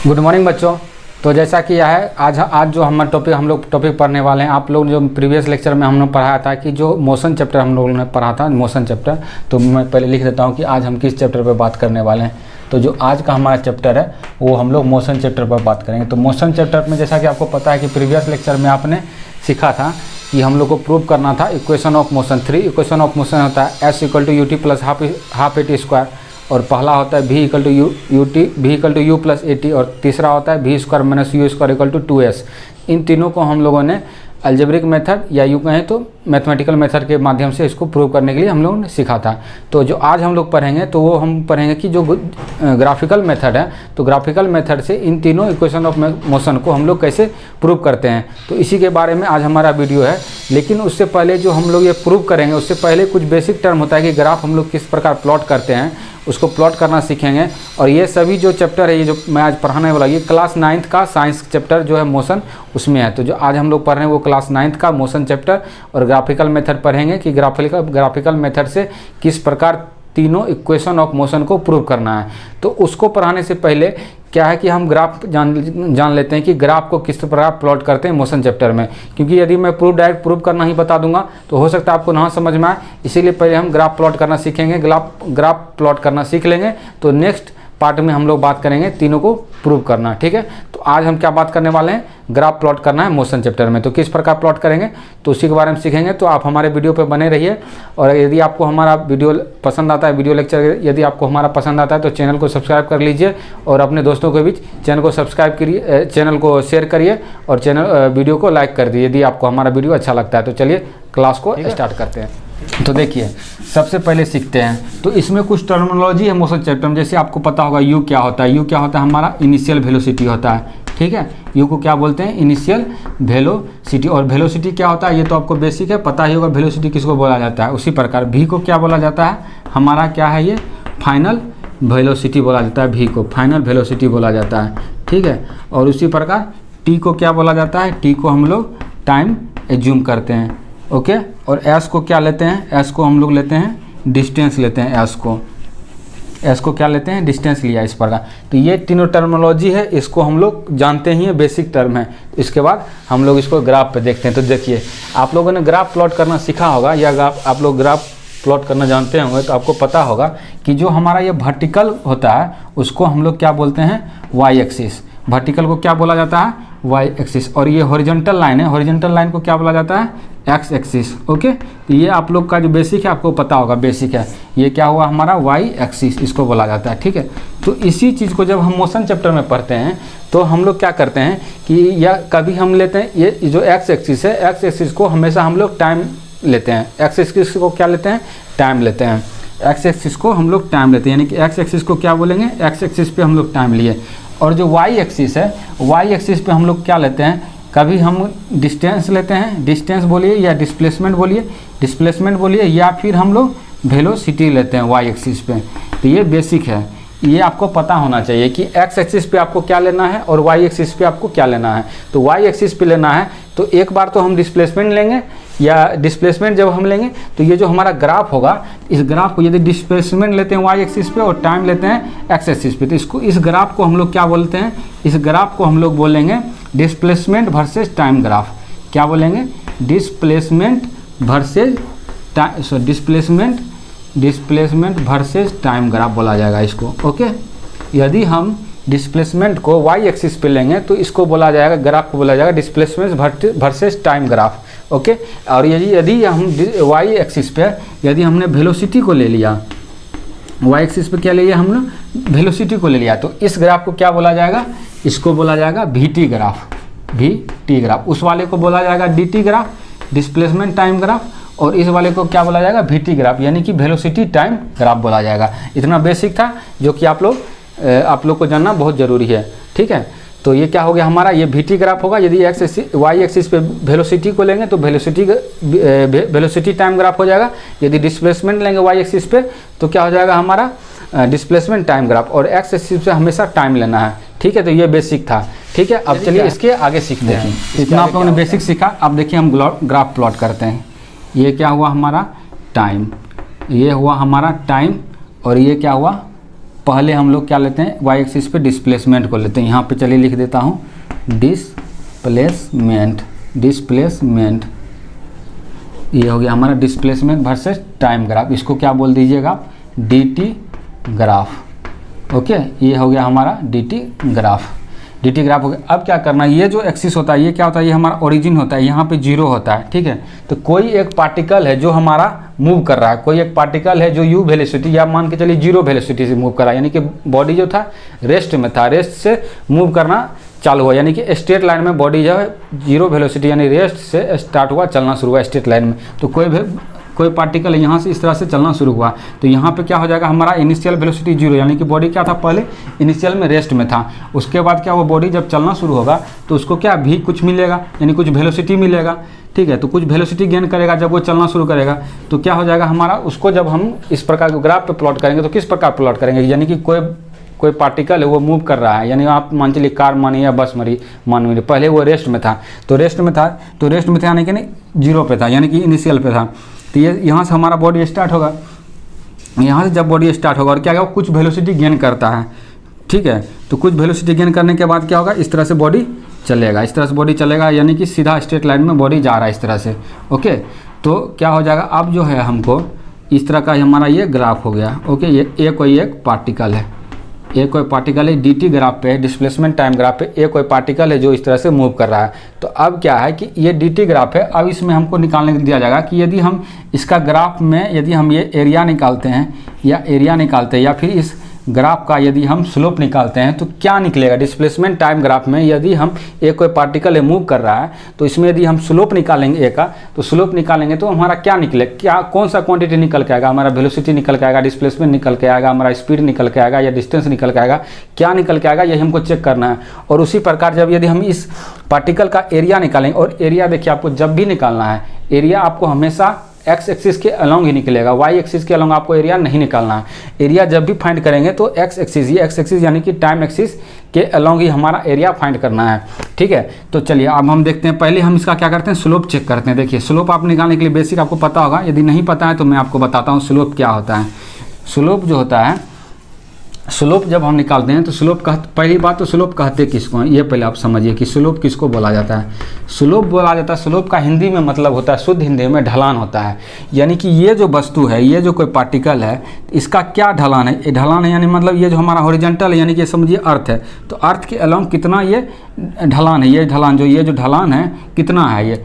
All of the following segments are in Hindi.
गुड मॉर्निंग बच्चों। तो जैसा कि यह है आज जो हम लोग टॉपिक पढ़ने वाले हैं। आप लोग जो प्रीवियस लेक्चर में हमने पढ़ाया था कि जो मोशन चैप्टर हम लोगों ने पढ़ा था, मोशन चैप्टर, तो मैं पहले लिख देता हूं कि आज हम किस चैप्टर पर बात करने वाले हैं। तो जो आज का हमारा चैप्टर है वो हम लोग मोशन चैप्टर पर बात करेंगे। तो मोशन चैप्टर में जैसा कि आपको पता है कि प्रीवियस लेक्चर में आपने सीखा था कि हम लोग को प्रूव करना था equation of motion. 3 equation of motion होता है S = ut plus half at square, और पहला होता है v = u प्लस at, और तीसरा होता है v² - u² = 2s। इन तीनों को हम लोगों ने अलजेब्रिक मेथड या यूँ कहें तो मैथमेटिकल मेथड के माध्यम से इसको प्रूव करने के लिए हम लोगों ने सीखा था। तो जो आज हम लोग पढ़ेंगे तो वो हम पढ़ेंगे कि जो ग्राफिकल मेथड है, तो ग्राफिकल मेथड से इन तीनों इक्वेशन ऑफ मोशन को हम लोग कैसे प्रूव करते हैं, तो इसी के बारे में आज हमारा वीडियो है। लेकिन उससे पहले जो हम लोग ये प्रूव करेंगे उससे पहले कुछ बेसिक टर्म होता है कि ग्राफ हम लोग किस प्रकार प्लॉट करते हैं, उसको प्लॉट करना सीखेंगे। और ये सभी जो चैप्टर है, ये जो मैं आज पढ़ाने वाला, ये क्लास 9th का साइंस चैप्टर जो है मोशन, उसमें है। तो जो आज हम लोग पढ़ रहे हैं वो क्लास 9th का मोशन चैप्टर और ग्राफिकल मेथड पढ़ेंगे कि ग्राफिकल मेथड से किस प्रकार तीनों इक्वेशन ऑफ मोशन को प्रूव करना है। तो उसको पढ़ाने से पहले क्या है कि हम ग्राफ जान लेते हैं कि ग्राफ को किस प्रकार प्लॉट करते हैं मोशन चैप्टर में, क्योंकि यदि मैं डायरेक्ट प्रूव करना ही बता दूंगा तो हो सकता है आपको ना समझ में आए। इसीलिए पहले हम ग्राफ प्लॉट करना सीखेंगे। ग्राफ प्लॉट करना सीख लेंगे तो नेक्स्ट पार्ट में हम लोग बात करेंगे तीनों को प्रूव करना, ठीक है। तो आज हम क्या बात करने वाले हैं, ग्राफ प्लॉट करना है मोशन चैप्टर में। तो किस प्रकार प्लॉट करेंगे तो उसी के बारे में सीखेंगे। तो आप हमारे वीडियो पे बने रहिए, और यदि आपको हमारा वीडियो पसंद आता है, वीडियो लेक्चर यदि आपको हमारा पसंद आता है तो चैनल को सब्सक्राइब कर लीजिए और अपने दोस्तों के बीच चैनल को सब्सक्राइब करिए, चैनल को शेयर करिए और वीडियो को लाइक कर दीजिए यदि आपको हमारा वीडियो अच्छा लगता है। तो चलिए क्लास को स्टार्ट करते हैं। तो देखिए सबसे पहले सीखते हैं। तो इसमें कुछ टर्मिनोलॉजी है मोशन चैप्टर में। जैसे आपको पता होगा u क्या होता है। u क्या होता है, हमारा इनिशियल वेलोसिटी होता है, ठीक है। u को क्या बोलते हैं, इनिशियल वेलोसिटी। और वेलोसिटी क्या होता है ये तो आपको बेसिक है, पता ही होगा वेलोसिटी किसको बोला जाता है। उसी प्रकार v को क्या बोला जाता है, हमारा क्या है ये फाइनल वेलोसिटी बोला जाता है। v को फाइनल वेलोसिटी बोला जाता है, ठीक है। और उसी प्रकार t को क्या बोला जाता है, t को हम लोग टाइम एज्यूम करते हैं, ओके। और s को क्या लेते हैं, s को हम लोग लेते हैं डिस्टेंस लेते हैं। s को क्या लेते हैं, डिस्टेंस लिया इस प्रकार। तो ये तीनों टर्मिनोलॉजी है, इसको हम लोग जानते ही हैं, बेसिक टर्म है। इसके बाद हम लोग इसको ग्राफ पे देखते हैं। तो देखिए आप लोगों ने ग्राफ प्लॉट करना सीखा होगा या आप लोग ग्राफ प्लॉट करना जानते होंगे तो आपको पता होगा कि जो हमारा ये वर्टिकल होता है उसको हम लोग क्या बोलते हैं, वाई एक्सिस। वर्टिकल को क्या बोला जाता है, वाई एक्सिस। और ये हॉरिजॉन्टल लाइन है, हॉरिजॉन्टल लाइन को क्या बोला जाता है, एक्स एक्सिस, ओके। तो ये आप लोग का जो बेसिक है आपको पता होगा, बेसिक है। ये क्या हुआ हमारा वाई एक्सिस, इसको बोला जाता है, ठीक है। तो इसी चीज़ को जब हम मोशन चैप्टर में पढ़ते हैं तो हम लोग क्या करते हैं कि या कभी हम लेते हैं ये जो एक्स एक्सिस है, एक्स एक्सिस को हमेशा हम लोग टाइम लेते हैं। एक्स एक्सिस को क्या लेते हैं, टाइम लेते हैं। एक्स एक्सिस को हम लोग टाइम लेते हैं, यानी कि एक्स एक्सिस को क्या बोलेंगे, एक्स एक्सिस पे हम लोग टाइम लिए। और जो वाई एक्सिस है, वाई एक्सिस पे हम लोग क्या लेते हैं, कभी हम डिस्टेंस लेते हैं, डिस्टेंस बोलिए या डिस्प्लेसमेंट बोलिए, या फिर हम लोग वेलोसिटी लेते हैं वाई एक्सिस पे। तो ये बेसिक है, ये आपको पता होना चाहिए कि एक्स एक्सिस पे आपको क्या लेना है और वाई एक्सिस पे आपको क्या लेना है। तो वाई एक्सिस पे लेना है तो एक बार तो हम डिस्प्लेसमेंट लेंगे, या डिस्प्लेसमेंट जब हम लेंगे तो ये जो हमारा ग्राफ होगा, इस ग्राफ को यदि डिस्प्लेसमेंट लेते हैं वाई एक्सिस पे और टाइम लेते हैं एक्स एक्सिस पे, तो इस ग्राफ को हम लोग क्या बोलते हैं, इस ग्राफ को हम लोग बोलेंगे डिस्प्लेसमेंट वर्सेस टाइम ग्राफ। क्या बोलेंगे, displacement versus displacement versus time graph बोला जाएगा इसको, ओके। यदि हम डिस्प्लेसमेंट को वाई एक्सिस पे लेंगे तो इसको बोला जाएगा, ग्राफ को बोला जाएगा displacement versus time graph, okay. और यदि हम वाई एक्सिस पे यदि हमने वेलोसिटी को ले लिया, वाई एक्सिस पे क्या ले लिया हमने, वेलोसिटी को ले लिया, तो इस ग्राफ को क्या बोला जाएगा, इसको बोला जाएगा वीटी ग्राफ। उस वाले को बोला जाएगा DT graph, displacement time graph. और इस वाले को क्या बोला जाएगा, वीटी ग्राफ, यानी कि वेलोसिटी टाइम ग्राफ बोला जाएगा। इतना बेसिक था जो कि आप लोग को जानना बहुत ज़रूरी है, ठीक है। तो ये क्या हो गया हमारा, ये वीटी ग्राफ होगा। यदि वाई एक्सिस पे वेलोसिटी को लेंगे तो वेलोसिटी टाइम ग्राफ हो जाएगा। यदि डिस्प्लेसमेंट लेंगे वाई एक्सिस पे तो क्या हो जाएगा हमारा डिस्प्लेसमेंट टाइम ग्राफ। और एक्स एक्सिस पे हमेशा टाइम लेना है, ठीक है। तो ये बेसिक था, ठीक है। अब चलिए इसके आगे सीखते हैं। इतना आप लोगों ने बेसिक सीखा। अब देखिए हम ग्राफ प्लॉट करते हैं। ये क्या हुआ हमारा टाइम, ये हुआ हमारा टाइम, और ये क्या हुआ पहले हम लोग क्या लेते हैं, वाई एक्सिस पे डिस्प्लेसमेंट को लेते हैं। यहाँ पे चलिए लिख देता हूँ डिस्प्लेसमेंट, डिस्प्लेसमेंट ये हो गया हमारा डिस्प्लेसमेंट वर्सेस टाइम ग्राफ। इसको क्या बोल दीजिएगा, डी टी ग्राफ। ओके, ये हो गया हमारा D T graph, D T graph हो गया। अब क्या करना है, ये जो एक्सिस होता है ये क्या होता है, ये हमारा ओरिजिन होता है, यहाँ पे जीरो होता है, ठीक है। तो कोई एक पार्टिकल है जो हमारा मूव कर रहा है, कोई एक पार्टिकल है जो यू वेलोसिटी या मान के चलिए जीरो वेलोसिटी से मूव कर रहा है, यानी कि बॉडी जो था रेस्ट में था, रेस्ट से मूव करना चालू हुआ, यानी कि स्ट्रेट लाइन में बॉडी जो है जीरो वेलोसिटी यानी रेस्ट से स्टार्ट हुआ, चलना शुरू हुआ स्ट्रेट लाइन में। तो कोई पार्टिकल यहाँ से इस तरह से चलना शुरू हुआ, तो यहाँ पे क्या हो जाएगा, हमारा इनिशियल वेलोसिटी जीरो, यानी कि बॉडी क्या था, पहले इनिशियल में रेस्ट में था। उसके बाद क्या वो बॉडी जब चलना शुरू होगा तो उसको क्या भी कुछ मिलेगा, यानी कुछ वेलोसिटी मिलेगा, ठीक है। तो कुछ वेलोसिटी गेन करेगा जब वो चलना शुरू करेगा, तो क्या हो जाएगा हमारा, उसको जब हम इस प्रकार के ग्राफ पे प्लॉट करेंगे तो किस प्रकार प्लॉट करेंगे, यानी कि कोई पार्टिकल है वो मूव कर रहा है, यानी आप मान चलिए कार मानिए या बस मानिए, पहले वो रेस्ट में था, तो रेस्ट में था यानी कि नहीं जीरो पे था, यानी कि इनिशियल पे था। तो ये यहाँ से हमारा बॉडी स्टार्ट होगा, यहाँ से जब बॉडी स्टार्ट होगा और क्या होगा, कुछ वेलोसिटी गेन करता है, ठीक है। तो कुछ वेलोसिटी गेन करने के बाद क्या होगा, इस तरह से बॉडी चलेगा, इस तरह से बॉडी चलेगा, यानी कि सीधा स्ट्रेट लाइन में बॉडी जा रहा है इस तरह से। ओके, तो क्या हो जाएगा, अब जो है हमको इस तरह का हमारा ये ग्राफ हो गया। ओके, ये कोई एक पार्टिकल है, ये कोई पार्टिकल है, डी टी ग्राफ पे, डिस्प्लेसमेंट टाइम ग्राफ पे ये कोई पार्टिकल है जो इस तरह से मूव कर रहा है। तो अब क्या है कि ये डी टी ग्राफ है, अब इसमें हमको निकालने दिया जाएगा कि यदि हम इसका ग्राफ में यदि हम ये एरिया निकालते हैं या फिर इस ग्राफ का यदि हम स्लोप निकालते हैं तो क्या निकलेगा। डिस्प्लेसमेंट टाइम ग्राफ में यदि हम एक कोई पार्टिकल मूव कर रहा है तो इसमें यदि हम स्लोप निकालेंगे एक का, तो स्लोप निकालेंगे तो हमारा क्या निकले, क्या कौन सा क्वांटिटी निकल के आएगा, हमारा वेलोसिटी निकल के आएगा, डिस्प्लेसमेंट निकल के आएगा, हमारा स्पीड निकल के आएगा या डिस्टेंस निकल के आएगा, क्या निकल के आएगा यही हमको चेक करना है। और उसी प्रकार जब यदि हम इस पार्टिकल का एरिया निकालेंगे, और एरिया देखिए आपको जब भी निकालना है, एरिया आपको हमेशा एक्स एक्सिस के अलोंग ही निकलेगा, वाई एक्सिस के अलोंग आपको एरिया नहीं निकालना है। एरिया जब भी फाइंड करेंगे तो एक्स एक्सिस यानी कि टाइम एक्सिस के अलोंग ही हमारा एरिया फाइंड करना है, ठीक है। तो चलिए अब हम देखते हैं, पहले हम इसका क्या करते हैं, स्लोप चेक करते हैं। देखिए स्लोप आप निकालने के लिए बेसिक आपको पता होगा, यदि नहीं पता है तो मैं आपको बताता हूँ स्लोप क्या होता है। स्लोप जो होता है, स्लोप जब हम निकालते हैं तो स्लोप पहली बात तो स्लोप कहते किसको हैं, ये पहले आप समझिए कि स्लोप किसको बोला जाता है। स्लोप बोला जाता है, स्लोप का हिंदी में मतलब होता है, शुद्ध हिंदी में ढलान होता है। यानी कि ये जो वस्तु है, ये जो कोई पार्टिकल है, इसका क्या ढलान है, ये ढलान है यानी मतलब ये जो हमारा हॉरिजॉन्टल है, यानी कि समझिए अर्थ है, तो अर्थ के अलोंग कितना ये ढलान है, ये जो ढलान है कितना है, ये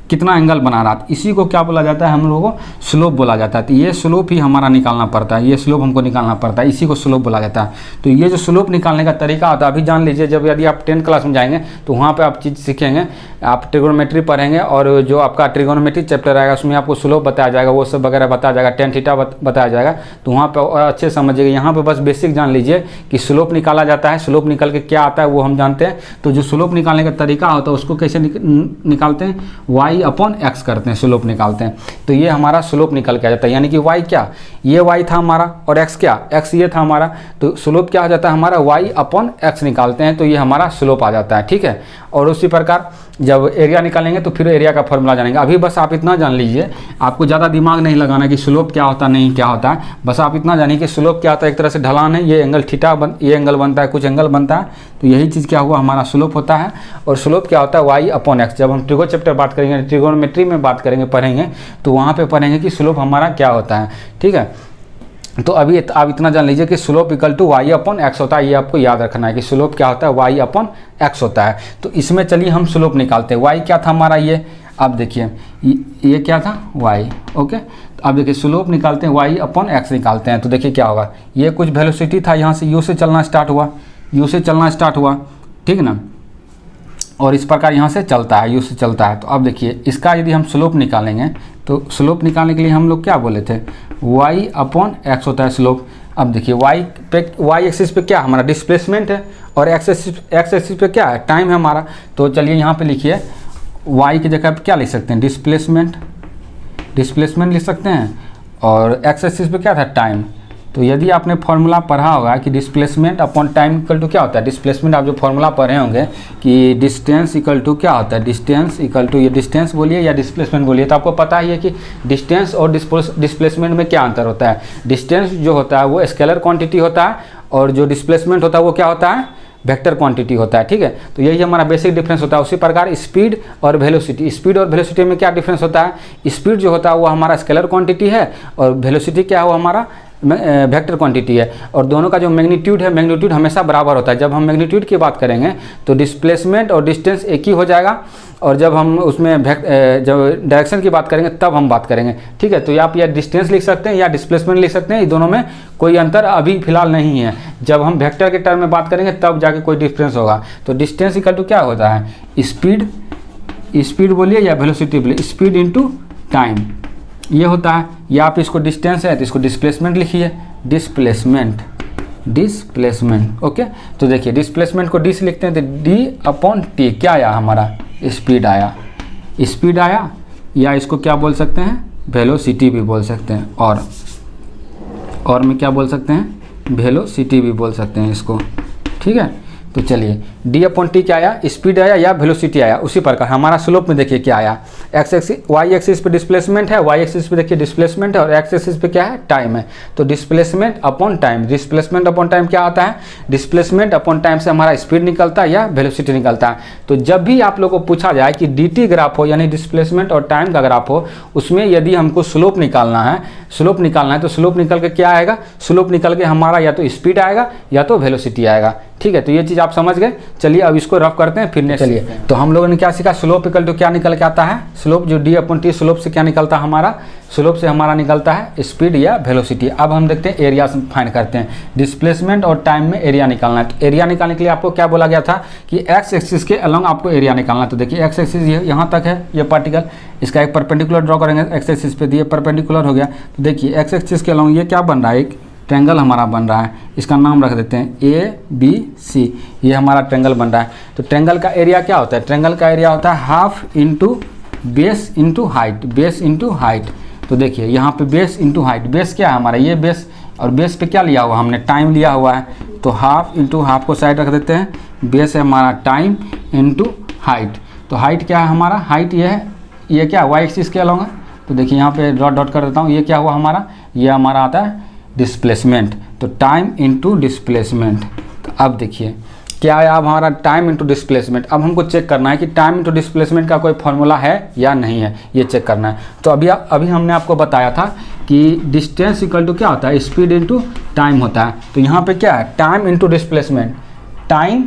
कितना एंगल बना रहा है, इसी को क्या बोला जाता है, हम लोगों को स्लोप बोला जाता है। तो ये स्लोप ही हमारा निकालना पड़ता है, ये स्लोप हमको निकालना पड़ता है, इसी को स्लोप बोला जाता है। तो ये जो स्लोप निकालने का तरीका होता है, अभी जान लीजिए, जब यदि आप 10th क्लास में जाएंगे तो वहाँ पे आप चीज़ सीखेंगे, आप ट्रिगोनोमेट्री पढ़ेंगे, और जो आपका ट्रिगोनोमेट्री चैप्टर आएगा उसमें आपको स्लोप बताया जाएगा, वो सब वगैरह बताया जाएगा, टेन थीटा बताया जाएगा, तो वहाँ पर और अच्छे समझिएगा। यहाँ पर बस बेसिक जान लीजिए कि स्लोप निकाला जाता है, स्लोप निकल के क्या आता है वो हम जानते हैं। तो जो स्लोप निकालने का तरीका होता है उसको कैसे निकालते हैं, वाई अपॉन एक्स करते हैं, स्लोप निकालते हैं। तो ये हमारा स्लोप निकल के आ जाता है, यानी कि y क्या, ये y था हमारा, और x क्या, x ये था हमारा, तो स्लोप क्या हो जाता है हमारा, y अपॉन x निकालते हैं, तो ये हमारा स्लोप आ जाता है, ठीक है। और उसी प्रकार जब एरिया निकालेंगे तो फिर एरिया का फॉर्मूला जानेंगे। अभी बस आप इतना जान लीजिए, आपको ज़्यादा दिमाग नहीं लगाना कि स्लोप क्या होता नहीं क्या होता है, बस आप इतना जानिए कि स्लोप क्या होता है, एक तरह से ढलान है, ये एंगल थीटा ये एंगल बनता है, कुछ एंगल बनता है, तो यही चीज़ क्या हुआ हमारा स्लोप होता है। और स्लोप क्या होता है, y अपॉन एक्स। जब हम ट्रिगो चैप्टर बात करेंगे, ट्रिगोनोमेट्री में बात करेंगे, पढ़ेंगे, तो वहाँ पे पढ़ेंगे कि स्लोप हमारा क्या होता है, ठीक है। तो अभी आप इतना जान लीजिए कि slope equal to Y upon X होता है, ये आपको याद रखना है कि स्लोप क्या होता है, वाई अपॉन एक्स होता है। तो इसमें चलिए हम स्लोप निकालते हैं। वाई क्या था हमारा, ये आप देखिए, ये क्या था, वाई, ओके। तो अब देखिए स्लोप निकालते हैं, वाई अपॉन एक्स निकालते हैं, तो देखिए क्या होगा, ये कुछ वेलोसिटी था, यहाँ से यू से चलना स्टार्ट हुआ, ठीक ना, और इस प्रकार यहाँ से चलता है, यू से चलता है। तो अब देखिए इसका यदि हम स्लोप निकालेंगे तो स्लोप निकालने के लिए हम लोग क्या बोले थे, y अपॉन एक्स होता है स्लोप। अब देखिए y एक्सिस पे क्या हमारा डिस्प्लेसमेंट है, और एक्स एक्सिस पे क्या है, टाइम है हमारा। तो चलिए यहाँ पे लिखिए y की जगह पे क्या लिख सकते हैं, डिस्प्लेसमेंट लिख सकते हैं, और एक्स एक्सिस पे क्या था, टाइम। तो यदि आपने फॉर्मूला पढ़ा होगा कि displacement upon time equal to क्या होता है, डिस्प्लेसमेंट आप जो फॉर्मूला पढ़े होंगे कि डिस्टेंस इक्वल टू क्या होता है, डिस्टेंस इक्वल टू, ये डिस्टेंस बोलिए या डिस्प्लेसमेंट बोलिए, तो आपको पता ही है कि डिस्टेंस और डिस्प्लेसमेंट में क्या अंतर होता है। डिस्टेंस जो होता है वो स्केलर क्वांटिटी होता है, और जो डिस्प्लेसमेंट होता है वो क्या होता है, वेक्टर क्वांटिटी होता है। ठीक है, तो यही हमारा बेसिक डिफरेंस होता है। उसी प्रकार स्पीड और वेलोसिटी, स्पीड और वेलोसिटी में क्या डिफरेंस होता है, स्पीड जो होता है वो हमारा स्केलर क्वांटिटी है और वेलोसिटी क्या है वो हमारा वेक्टर क्वांटिटी है। और दोनों का जो मैग्नीट्यूड है, मैग्नीट्यूड हमेशा बराबर होता है। जब हम मैग्नीट्यूड की बात करेंगे तो डिस्प्लेसमेंट और डिस्टेंस एक ही हो जाएगा, और जब हम उसमें जब डायरेक्शन की बात करेंगे तब हम बात करेंगे। ठीक है, तो आप या डिस्टेंस लिख सकते हैं या डिस्प्लेसमेंट लिख सकते हैं, इन दोनों में कोई अंतर अभी फिलहाल नहीं है। जब हम वेक्टर के टर्म में बात करेंगे तब जाके कोई डिफरेंस होगा। तो डिस्टेंस इक्वल टू क्या होता है, स्पीड बोलिए या वेलोसिटी बोलिए, स्पीड इंटू टाइम ये होता है। या आप इसको डिस्टेंस है तो इसको डिस्प्लेसमेंट लिखिए, डिस्प्लेसमेंट। ओके, तो देखिए डिस्प्लेसमेंट को डी से लिखते हैं तो डी अपॉन टी क्या आया हमारा, स्पीड आया या इसको क्या बोल सकते हैं, वेलोसिटी भी बोल सकते हैं, और में क्या बोल सकते हैं, वेलोसिटी भी बोल सकते हैं इसको। ठीक है, तो चलिए डी अपॉन टी क्या आया, स्पीड आया या वेलोसिटी आया। उसी प्रकार हमारा स्लोप में देखिए क्या आया, वाई एक्सिस पे डिस्प्लेसमेंट है, वाई एक्सिस पे देखिए डिस्प्लेसमेंट है और एक्स एक्सिस पे क्या है, टाइम है। तो displacement upon time, displacement upon time क्या आता है, डिस्प्लेसमेंट अपॉन टाइम से हमारा स्पीड निकलता है या वेलोसिटी निकलता है। तो जब भी आप लोग को पूछा जाए कि डी टी ग्राफ हो यानी डिस्प्लेसमेंट और टाइम का ग्राफ हो, उसमें यदि हमको स्लोप निकालना है तो स्लोप निकल के क्या आएगा, स्लोप निकल के हमारा या तो स्पीड आएगा या तो वेलोसिटी आएगा। ठीक है, तो ये चीज़ आप समझ गए। चलिए अब इसको रफ करते हैं फिर नेक्स्ट। चलिए तो हम लोगों ने क्या सीखा, स्लोप इक्वल टू क्या निकल के आता है, स्लोप जो डी अपॉन टी, स्लोप से क्या निकलता है हमारा, स्लोप से हमारा निकलता है स्पीड या वेलोसिटी। अब हम देखते हैं एरिया फाइंड करते हैं, डिस्प्लेसमेंट और टाइम में एरिया निकालना है। तो एरिया निकालने के लिए आपको क्या बोला गया था कि एक्स एक्सिस के अलॉन्ग आपको एरिया निकालना है। तो देखिए एक्स एक्सिस यहाँ तक है, ये पार्टिकल, इसका एक परपेंडिकुलर ड्रॉ करेंगे एक्स एक्सिस पे, ये परपेंडिकुलर हो गया। तो देखिए एक्स एक्सिस के अलॉन्ग ये क्या बन रहा है, एक ट्रेंगल हमारा बन रहा है, इसका नाम रख देते हैं ABC, ये हमारा ट्रेंगल बन रहा है। तो ट्रेंगल का एरिया क्या होता है, ट्रेंगल का एरिया होता है half into base into height, तो देखिए यहाँ पे बेस इंटू हाइट, बेस क्या है हमारा, ये बेस, और बेस पे क्या लिया हुआ हमने, टाइम लिया हुआ है। तो हाफ इंटू हाफ को साइड रख देते हैं, बेस है हमारा टाइम इंटू हाइट। तो हाइट क्या है हमारा, हाइट ये है, ये क्या वाई एक्सिस के अलॉन्ग है। तो देखिए यहाँ पे डॉट डॉट कर देता हूँ, ये क्या हुआ हमारा, ये हमारा आता है डिस्प्लेसमेंट। तो टाइम इंटू डिस्प्लेसमेंट। तो अब देखिए क्या है, अब हमारा टाइम इंटू डिस्प्लेसमेंट। अब हमको चेक करना है कि टाइम इंटू डिस्प्लेसमेंट का कोई फॉर्मूला है या नहीं है, ये चेक करना है। तो अभी हमने आपको बताया था कि डिस्टेंस इक्वल टू क्या होता है, स्पीड इंटू टाइम होता है। तो यहाँ पे क्या है, time into displacement, time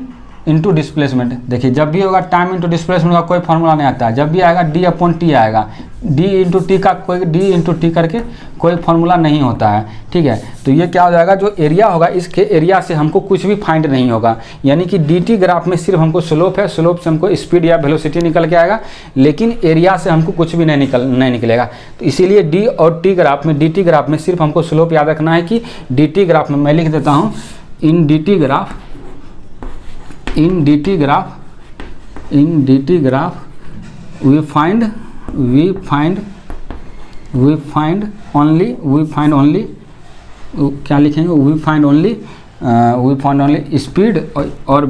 into displacement. देखिए जब भी होगा टाइम इंटू डिस्प्लेसमेंट का कोई फॉर्मूला नहीं आता है, जब भी आएगा डी अपॉन टी आएगा, डी इंटू टी का कोई डी इंटू टी करके कोई फॉर्मूला नहीं होता है। ठीक है, तो ये क्या हो जाएगा, जो एरिया होगा इसके एरिया से हमको कुछ भी फाइंड नहीं होगा, यानी कि डी टी ग्राफ में सिर्फ हमको स्लोप है, स्लोप से हमको स्पीड या वेलोसिटी निकल के आएगा, लेकिन एरिया से हमको कुछ भी नहीं निकलेगा। तो इसीलिए डी और टी ग्राफ में, डी टी ग्राफ में सिर्फ हमको स्लोप याद रखना है कि डी टी ग्राफ में, मैं लिख देता हूँ in D T graph we find only क्या लिखेंगे, we find only speed और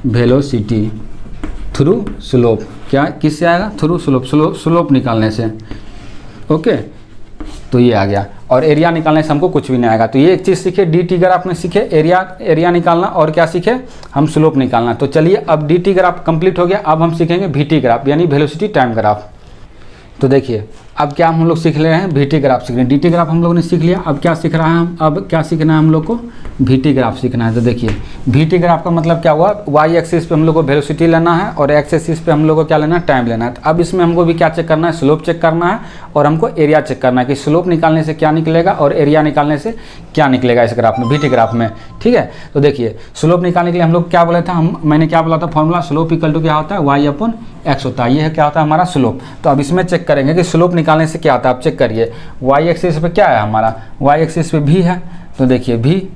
velocity थ्रू स्लोप। क्या किससे आएगा, थ्रू स्लोप निकालने से। ओके, तो ये आ गया। और एरिया निकालने से हमको कुछ भी नहीं आएगा। तो ये एक चीज़ सीखे, डी टी ग्राफ में सीखे एरिया निकालना, और क्या सीखे हम स्लोप निकालना। तो चलिए अब डी टी ग्राफ कंप्लीट हो गया, अब हम सीखेंगे वी टी ग्राफ यानी वेलोसिटी टाइम ग्राफ। तो देखिए अब क्या हम लोग सीख ले रहे हैं, वी टी ग्राफ सीख रहे हैं। डी टी ग्राफ हम लोगों ने सीख लिया, अब क्या सीख रहा है अब क्या सीखना है हम लोग को, वी टी ग्राफ सीखना है। तो देखिए वी टी ग्राफ का मतलब क्या हुआ, वाई एक्सिस पे हम लोग को वेलोसिटी लेना है और एक्स एक्सिस पे हम लोग को क्या लेना है, टाइम लेना है। तो अब इसमें हमको भी क्या चेक करना है, स्लोप चेक करना है और हमको एरिया चेक करना है कि स्लोप निकालने से क्या निकलेगा और एरिया निकालने से क्या निकलेगा इस ग्राफ में, वी टी ग्राफ में। ठीक है, तो देखिए स्लोप निकालने के लिए हम लोग क्या बोले था, मैंने क्या बोला था फॉर्मूला, स्लोप इक्वल टू क्या होता है, वाई अपॉन एक्स होता है। ये है क्या होता है हमारा स्लोप। तो अब इसमें चेक करेंगे कि स्लोप निकालने से क्या होता है। आप चेक करिए वाई एक्सिस पे क्या है हमारा, वाई एक्सिस पे भी है, तो देखिए भी,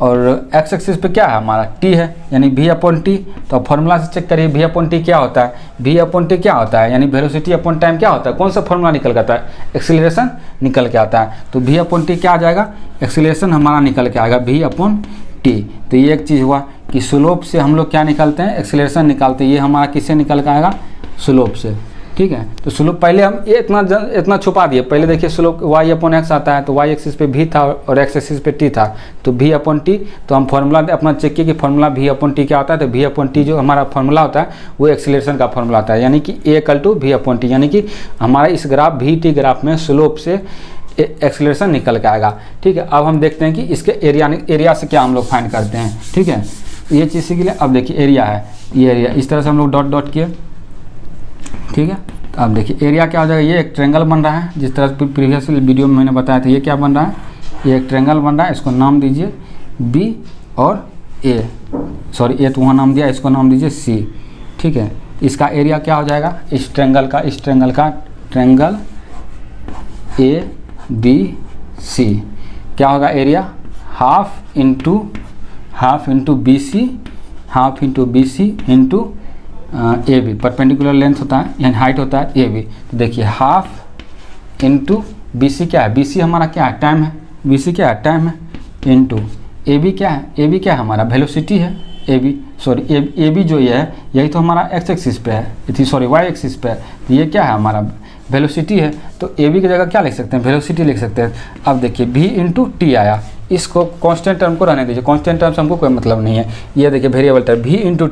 और एक्स एक्सिस पे क्या है हमारा, टी है, यानी वी अपॉन टी। तो फॉर्मूला से चेक करिए वी अपॉन टी क्या होता है, वी अपॉन टी क्या होता है, यानी वेलोसिटी अपॉन टाइम क्या होता है, कौन सा फॉर्मूला निकल के आता है, एक्सीलरेशन निकल के आता है। तो वी अपॉन टी क्या आ जाएगा, एक्सीलरेशन हमारा निकल के आएगा वी अपॉन टी। तो ये एक चीज़ हुआ कि स्लोप से हम लोग क्या निकालते हैं, एक्सीलरेशन निकालते हैं। ये हमारा किससे निकल के आएगा, स्लोप से। ठीक है। तो स्लोप पहले हम ये इतना छुपा दिए, पहले देखिए स्लोप y अपॉन एक्स आता है, तो y एक्सिस पे v था और x एक्सिस पे t था, तो v अपॉन टी, तो हम फॉर्मूला अपना चेक किए कि फॉर्मूला v अपॉन टी क्या होता है, तो v अपॉन टी जो हमारा फॉर्मूला होता है वो एक्सीलरेशन का फॉर्मूला होता है, यानी कि a equal to v upon T, यानी कि हमारा इस ग्राफ v t ग्राफ में स्लोप से एक्सीलरेशन निकल के आएगा। ठीक है, अब हम देखते हैं कि इसके एरिया से क्या हम लोग फाइंड करते हैं। ठीक है, ये चीज़ के लिए अब देखिए एरिया है, ये एरिया इस तरह से हम लोग डॉट डॉट किए। ठीक है, तो अब देखिए एरिया क्या हो जाएगा, ये एक ट्रायंगल बन रहा है, जिस तरह प्रीवियस वीडियो में मैंने बताया था, ये क्या बन रहा है, ये एक ट्रायंगल बन रहा है, इसको नाम दीजिए बी और ए, सॉरी ए तो वहाँ नाम दिया, इसको नाम दीजिए सी। ठीक है, इसका एरिया क्या हो जाएगा, इस ट्रायंगल का ट्रायंगल ए बी सी क्या होगा area, half into B C into A B, perpendicular length होता है यानी हाइट होता है ए बी। तो देखिए हाफ इंटू बी सी क्या है, बी सी हमारा क्या है, टाइम है, बी सी क्या है, टाइम है, इंटू ए बी क्या है, ए बी क्या है हमारा वेलोसिटी है, ए बी जो ये है यही तो हमारा एक्स एक्सिस पे है, सॉरी वाई एक्सिस पे है, तो ये क्या है हमारा वेलोसिटी है, तो ए बी की जगह क्या लिख सकते हैं, वेलोसिटी लिख सकते हैं। अब देखिए v इंटू टी आया, इसको कांस्टेंट टर्म को रहने दीजिए, कांस्टेंट टर्म से हमको कोई मतलब नहीं है, ये देखिए variable term v into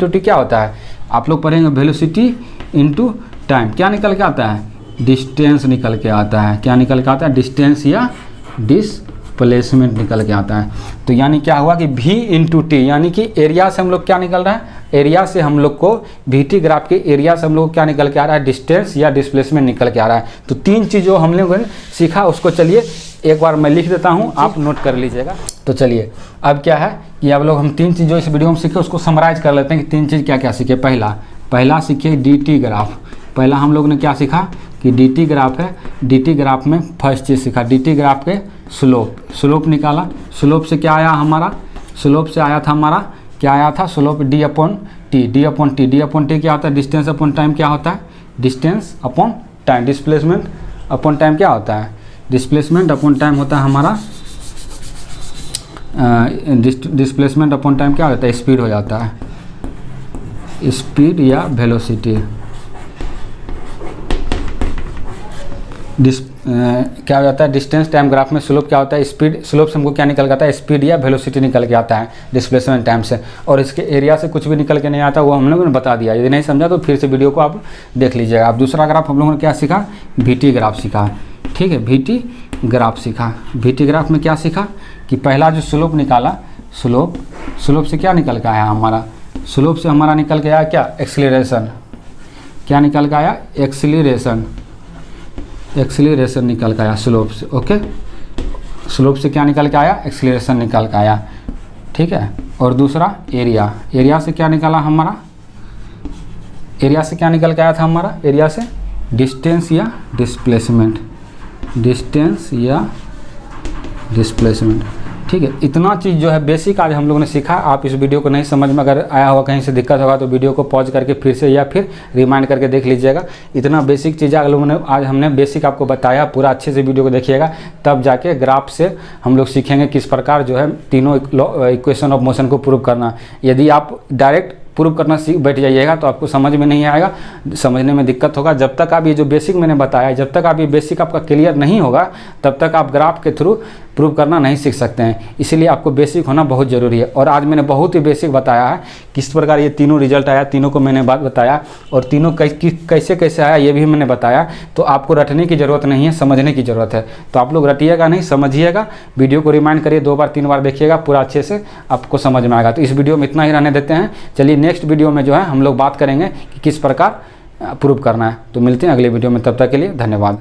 T क्या होता है, आप लोग पढ़ेंगे वेलोसिटी इंटू टाइम, क्या निकल के आता है, डिस्टेंस निकल के आता है, क्या निकल के आता है, डिस्टेंस या डिस्प्लेसमेंट निकल के आता है। तो यानी क्या हुआ कि v इंटू टी, यानी कि एरिया से हम लोग क्या निकल रहा है, एरिया से हम लोग को VT ग्राफ के एरिया से हम लोग क्या निकल के आ रहा है, डिस्टेंस या डिस्प्लेसमेंट निकल के आ रहा है। तो तीन चीज़ जो हम लोगों ने सीखा उसको चलिए एक बार मैं लिख देता हूँ, आप नोट कर लीजिएगा। तो चलिए अब क्या है कि अब लोग हम तीन चीज़ जो इस वीडियो में सीखे उसको समराइज कर लेते हैं कि तीन चीज़ क्या क्या सीखे। पहला सीखे DT ग्राफ, पहला हम लोग ने क्या सीखा कि DT ग्राफ है, DT ग्राफ में फर्स्ट चीज़ सीखा DT ग्राफ के स्लोप निकाला, स्लोप से क्या आया हमारा, स्लोप से आया था हमारा क्या आया था, स्लोप d अपॉन टी क्या होता है, डिस्टेंस अपॉन टाइम क्या होता है, distance upon time, displacement upon time क्या होता है, डिस्प्लेसमेंट अपॉन टाइम होता है हमारा, डिस्प्लेसमेंट अपॉन टाइम क्या होता है, स्पीड हो जाता है, स्पीड या वेलोसिटी। क्या हो जाता है, डिस्टेंस टाइम ग्राफ में स्लोप क्या होता है, स्पीड, स्लोप से हमको क्या निकल के आता है, स्पीड या वेलोसिटी निकल के आता है डिस्प्लेसमेंट टाइम से, और इसके एरिया से कुछ भी निकल के नहीं आता, वो हम लोगों ने बता दिया। यदि नहीं समझा तो फिर से वीडियो को आप देख लीजिएगा। अब दूसरा ग्राफ हम लोगों ने क्या सीखा, VT ग्राफ सीखा। ठीक है, VT ग्राफ सीखा, VT ग्राफ में क्या सीखा कि पहला जो स्लोप निकाला, स्लोप से क्या निकल के आया हमारा, स्लोप से हमारा निकल के आया क्या, एक्सीलरेशन, क्या निकल के आया, एक्सीलरेशन निकल के आया स्लोप से। ओके, स्लोप से क्या निकल के आया, एक्सीलरेशन निकल के आया। ठीक है, और दूसरा एरिया से क्या निकला हमारा, एरिया से क्या निकल के आया था हमारा, एरिया से डिस्टेंस या डिस्प्लेसमेंट, ठीक है। इतना चीज़ जो है बेसिक आज हम लोगों ने सीखा। आप इस वीडियो को नहीं समझ में अगर आया होगा, कहीं से दिक्कत होगा तो वीडियो को पॉज करके फिर से या फिर रिमाइंड करके देख लीजिएगा। इतना बेसिक चीज़ आप लोगों ने आज हमने बेसिक आपको बताया, पूरा अच्छे से वीडियो को देखिएगा, तब जाके ग्राफ से हम लोग सीखेंगे किस प्रकार जो है तीनों इक्वेशन ऑफ मोशन को प्रूव करना। यदि आप डायरेक्ट प्रूव करना सीख बैठ जाइएगा तो आपको समझ में नहीं आएगा, समझने में दिक्कत होगा। जब तक आप ये जो बेसिक मैंने बताया, जब तक आप ये बेसिक आपका क्लियर नहीं होगा तब तक आप ग्राफ के थ्रू प्रूव करना नहीं सीख सकते हैं। इसीलिए आपको बेसिक होना बहुत ज़रूरी है। और आज मैंने बहुत ही बेसिक बताया है किस प्रकार ये तीनों रिजल्ट आया, तीनों को मैंने बात बताया, और तीनों कैसे कैसे आया ये भी मैंने बताया। तो आपको रटने की ज़रूरत नहीं है, समझने की ज़रूरत है। तो आप लोग रटिएगा नहीं, समझिएगा, वीडियो को रिमाइंड करिए, 2 बार 3 बार देखिएगा, पूरा अच्छे से आपको समझ में आएगा। तो इस वीडियो में इतना ही रहने देते हैं। चलिए नेक्स्ट वीडियो में जो है हम लोग बात करेंगे कि किस प्रकार प्रूव करना है। तो मिलते हैं अगले वीडियो में, तब तक के लिए धन्यवाद।